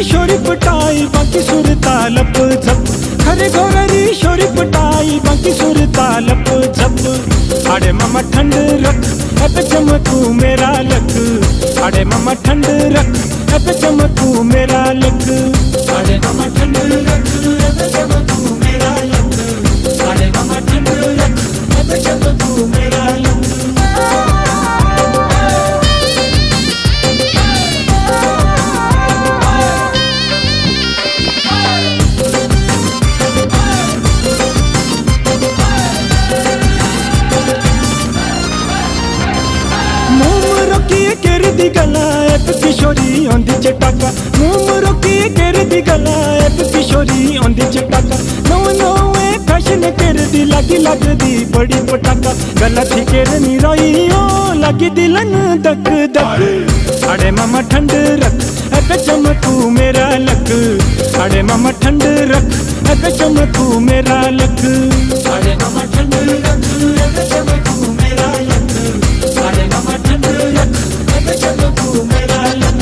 शोरी पटाई बाकी सुर तालप झप, खरे घोररी शोरी पटाई बाकी सुर तालप झप। अरे मामा ठंड रख अब चमकू मेरा लक, अरे मामा ठंड रख अब चमकू मेरा लक, अरे मामा ठंड रख अब चमकू मेरा लक, अरे मामा ठंड रख अब चमकू मेरा लक। दी गला एक किशोरी ओंदी चटाका, मुंह रोकी कर दी गला एक किशोरी ओंदी चटाका। नवे फैशन कर दी लगी लगदी बड़ी पटाका, गला थी कर नी रोई ओ लगी दिलन दक दक। अरे मामा ठंड रख अब चमकू मेरा लक, अरे मामा ठंड रख अब चमकू मेरा लक, अरे मामा ठंड रख अब चमकू मेरा लक, अरे मामा ठंड रख अब चमकू मेरा लक।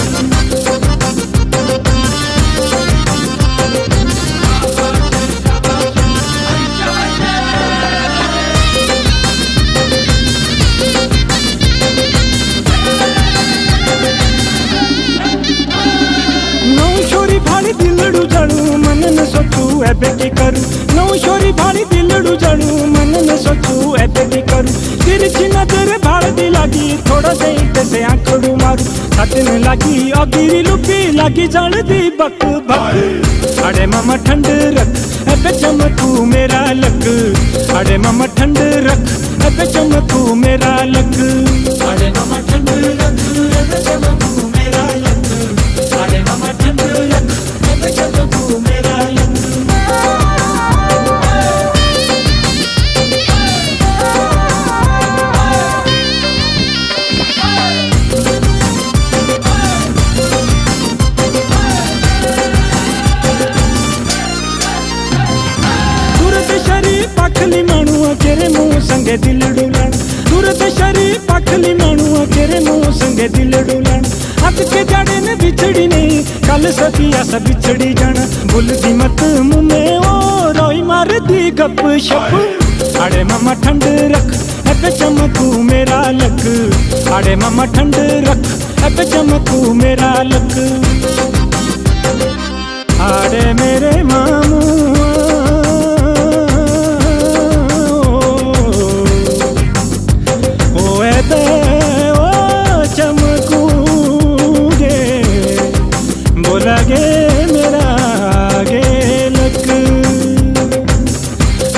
भाड़ी दिलड़ू जाड़ू मन न सोचू एबे की करूं, नौ शोरी भाड़ी दिलड़ू जाड़ू मन न सोचू एबे की करूं। तिरछी नजर भाड़ दी लागी थोड़ा देर से आंखड़ू मारू, साथन लागी अगिरी लुपी लागी जल दी बक बक। अरे मामा ठंड रख एबे चमकू मेरा लक, अरे मामा ठंड रख एबे चमकू मेरा लक, अरे मामा ठंड रख एबे चमकू मेरा लक, अरे मामा ठंड रख एबे चमकू मेरा लक। पाखली माणुआ केरे मुंह संगे दिल डुलाण, सूरत शरी पाखली माणुआ केरे मुंह संगे दिल डुलाण। आज के जाड़े ने बिछड़ी नहीं कल सतिया सब बिछड़ी जाना, भूलती मत मुँह में ओ रोई मार दी गप शप। अरे मामा ठंड रख अब चमकू मेरा लक, अरे मामा ठंड रख अब चमकू मेरा लक, अरे मेरे मामू लगे मेरा आगे लक।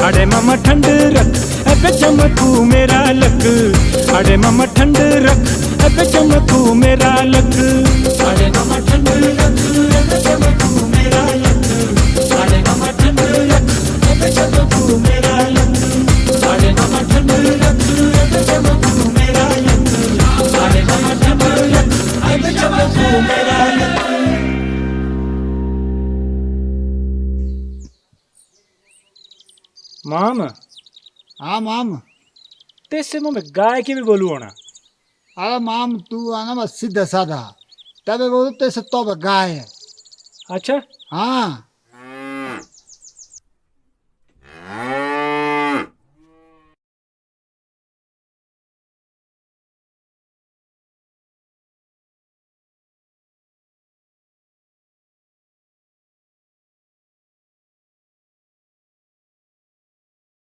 अरे मामा ठंड रख अब चमकू मेरा लक, अरे मामा ठंड रख अब चमकू मेरा लक, अरे मामा ठंड रख अब चमकू मेरा लक, अरे मामा ठंड रख अब चमकू मेरा लक, अरे मामा ठंड रख अब चमकू मेरा लक, अरे मामा ठंड रख अब चमकू मेरा लक। माम हाँ माम तेसे मुँह में गाय की भी बोलू होना। अरे माम तू आना बस सीधा साधा तबे बोलू तेसे तो गाय है। अच्छा हाँ